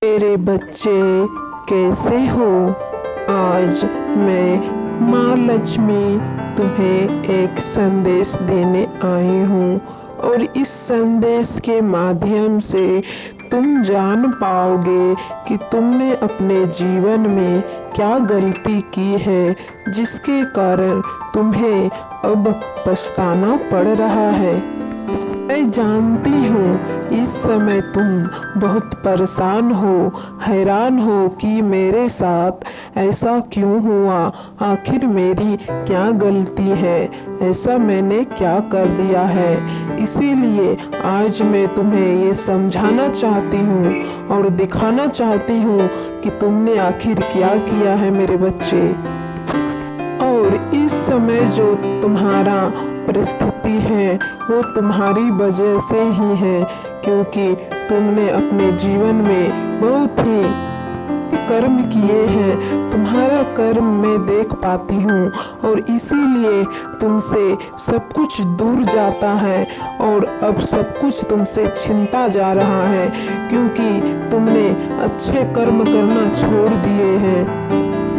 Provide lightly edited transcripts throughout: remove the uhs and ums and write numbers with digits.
मेरे बच्चे कैसे हो। आज मैं माँ लक्ष्मी तुम्हें एक संदेश देने आई हूँ और इस संदेश के माध्यम से तुम जान पाओगे कि तुमने अपने जीवन में क्या गलती की है जिसके कारण तुम्हें अब पछताना पड़ रहा है। मैं जानती हूँ इस समय तुम बहुत परेशान हो, हैरान हो कि मेरे साथ ऐसा क्यों हुआ, आखिर मेरी क्या गलती है, ऐसा मैंने क्या कर दिया है। इसीलिए आज मैं तुम्हें ये समझाना चाहती हूँ और दिखाना चाहती हूँ कि तुमने आखिर क्या किया है मेरे बच्चे। और इस समय जो तुम्हारा परिस्थिति है वो तुम्हारी वजह से ही है, क्योंकि तुमने अपने जीवन में बहुत ही कर्म किए हैं। तुम्हारा कर्म मैं देख पाती हूँ और इसीलिए तुमसे सब कुछ दूर जाता है और अब सब कुछ तुमसे छिनता जा रहा है, क्योंकि तुमने अच्छे कर्म करना छोड़ दिए हैं।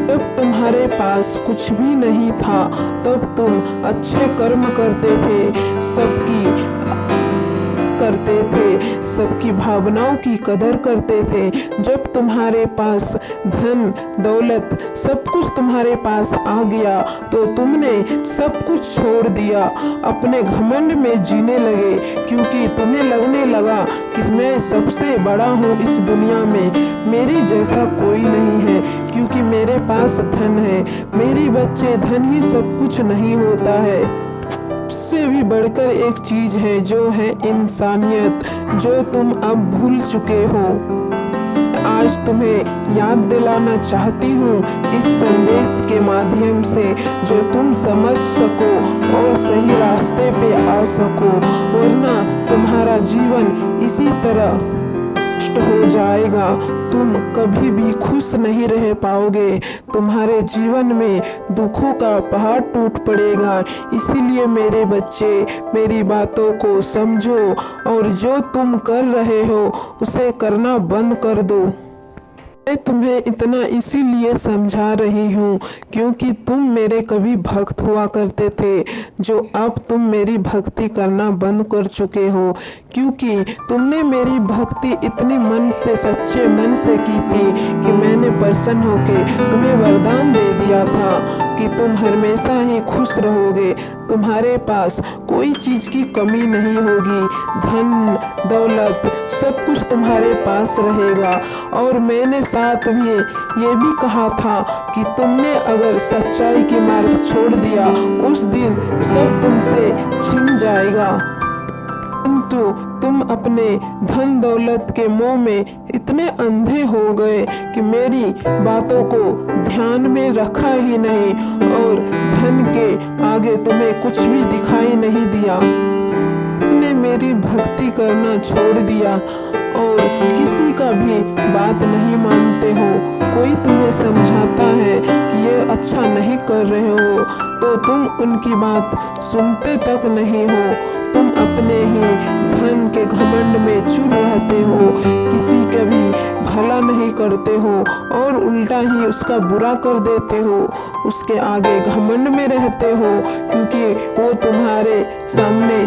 जब तुम्हारे पास कुछ भी नहीं था तब तुम अच्छे कर्म करते थे, सबकी भावनाओं की कदर करते थे। जब तुम्हारे पास धन दौलत सब कुछ तुम्हारे पास आ गया तो तुमने सब कुछ छोड़ दिया, अपने घमंड में जीने लगे, क्योंकि तुम्हें लगने लगा कि मैं सबसे बड़ा हूँ इस दुनिया में, मेरे जैसा कोई नहीं है, क्योंकि मेरे पास धन है। मेरे बच्चे, धन ही सब कुछ नहीं होता है, उससे भी बढ़कर एक चीज है जो है इंसानियत, जो तुम अब भूल चुके हो। आज तुम्हें याद दिलाना चाहती हूँ इस संदेश के माध्यम से, जो तुम समझ सको और सही रास्ते पे आ सको, वरना तुम्हारा जीवन इसी तरह हो जाएगा। तुम कभी भी खुश नहीं रह पाओगे, तुम्हारे जीवन में दुखों का पहाड़ टूट पड़ेगा। इसीलिए मेरे बच्चे, मेरी बातों को समझो और जो तुम कर रहे हो उसे करना बंद कर दो। मैं तुम्हें इतना इसीलिए समझा रही हूँ क्योंकि तुम मेरे कभी भक्त हुआ करते थे, जो अब तुम मेरी भक्ति करना बंद कर चुके हो, क्योंकि तुमने मेरी भक्ति इतनी मन से, सच्चे मन से की थी कि मैंने प्रसन्न होके तुम्हें वरदान दे दिया था कि तुम हमेशा ही खुश रहोगे, तुम्हारे पास कोई चीज़ की कमी नहीं होगी, धन दौलत सब कुछ तुम्हारे पास रहेगा। और मैंने साथ में ये भी कहा था कि तुमने अगर सच्चाई की मार्ग छोड़ दिया उस दिन सब तुमसे छिन जाएगा। किंतु तुम अपने धन दौलत के मोह में इतने अंधे हो गए कि मेरी बातों को ध्यान में रखा ही नहीं और धन के आगे तुम्हें कुछ भी दिखाई नहीं दिया। तुमने मेरी भक्ति करना छोड़ दिया और किसी का भी बात नहीं मानते हो। कोई तुम्हें समझाता है कि ये अच्छा नहीं कर रहे हो तो तुम उनकी बात सुनते तक नहीं हो, तुम अपने ही धन के घमंड में चूर रहते हो, किसी का भी भला नहीं करते हो और उल्टा ही उसका बुरा कर देते हो, उसके आगे घमंड में रहते हो, क्योंकि वो तुम्हारे सामने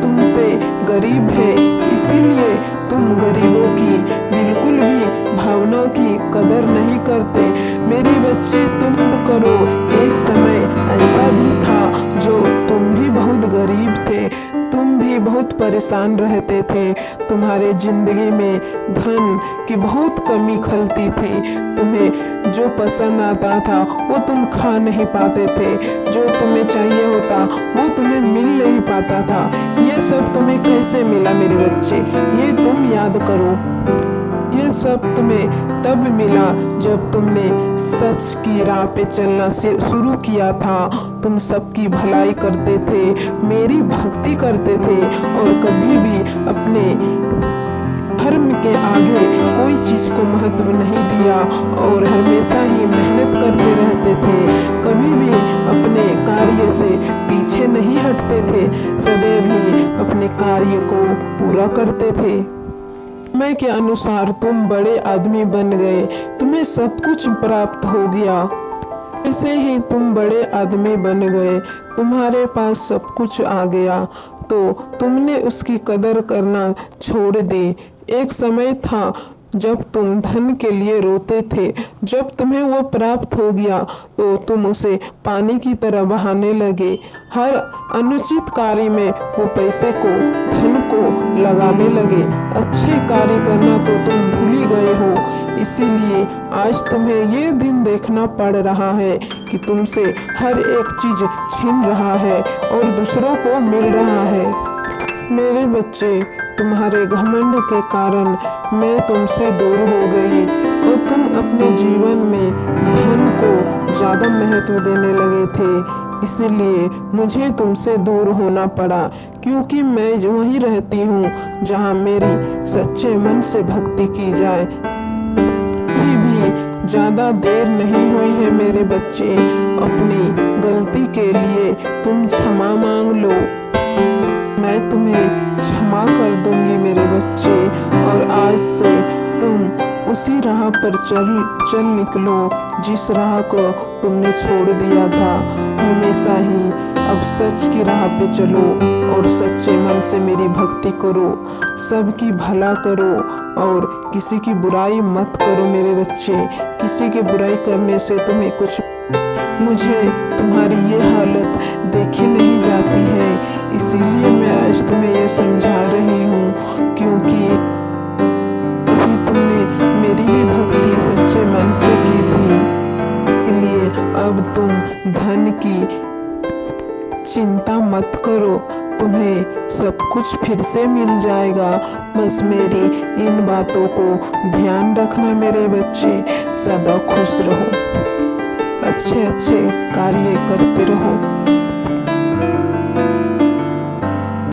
तुमसे गरीब है। इसीलिए तुम गरीबों की बिल्कुल भी भावनाओं की कदर नहीं करते। मेरे बच्चे, तुम करो, एक समय ऐसा भी था जो तुम भी बहुत गरीब थे, तुम भी बहुत परेशान रहते थे, तुम्हारे जिंदगी में धन की बहुत कमी खलती थी, तुम्हें जो पसंद आता था वो तुम खा नहीं पाते थे, जो तुम्हें चाहिए होता वो तुम्हें मिल नहीं पाता था। ये सब तुम्हें कैसे मिला मेरे बच्चे, ये तुम याद करो। ये सब तुम्हें तब मिला जब तुमने सच की राह पे चलना शुरू किया था। तुम सबकी भलाई करते थे, मेरी भक्ति करते थे और कभी भी अपने धर्म के आगे कोई चीज़ को महत्व नहीं दिया और हमेशा ही मेहनत करते रहते थे, कभी भी अपने कार्य से पीछे नहीं हटते थे, सदैव ही अपने कार्य को पूरा करते थे। समय के अनुसार तुम बड़े आदमी बन गए, तुम्हें सब कुछ प्राप्त हो गया। ऐसे ही तुम बड़े आदमी बन गए, तुम्हारे पास सब कुछ आ गया, तो तुमने उसकी कदर करना छोड़ दी। एक समय था जब तुम धन के लिए रोते थे, जब तुम्हें वो प्राप्त हो गया तो तुम उसे पानी की तरह बहाने लगे। हर अनुचित कार्य में वो पैसे को, धन को लगाने लगे। अच्छे कार्य करना तो तुम भूल ही गए हो। इसीलिए आज तुम्हें ये दिन देखना पड़ रहा है कि तुमसे हर एक चीज छीन रहा है और दूसरों को मिल रहा है। मेरे बच्चे, तुम्हारे घमंड के कारण मैं तुमसे दूर हो गई और तुम अपने जीवन में धन को ज़्यादा महत्व देने लगे थे। इसलिए मुझे तुमसे दूर होना पड़ा, क्योंकि मैं वहीं रहती हूँ जहाँ मेरी सच्चे मन से भक्ति की जाए। अभी भी ज़्यादा देर नहीं हुई है मेरे बच्चे। अपनी गलती के लिए तुम क्षमा मांग लो, मैं तुम्हें क्षमा कर दूंगी मेरे बच्चे। और आज से तुम उसी राह पर चल निकलो जिस राह को तुमने छोड़ दिया था। हमेशा ही अब सच की राह पे चलो और सच्चे मन से मेरी भक्ति करो, सबकी भला करो और किसी की बुराई मत करो मेरे बच्चे। किसी की बुराई करने से तुम्हें कुछ, मुझे तुम्हारी ये हालत देखी नहीं जाती है, इसीलिए मैं आज तुम्हें ये समझा रही हूँ, क्योंकि अभी तुमने मेरी भी भक्ति सच्चे मन से की थी। इसलिए अब तुम धन की चिंता मत करो, तुम्हें सब कुछ फिर से मिल जाएगा। बस मेरी इन बातों को ध्यान रखना मेरे बच्चे, सदा खुश रहो, अच्छे अच्छे कार्य करते रहो।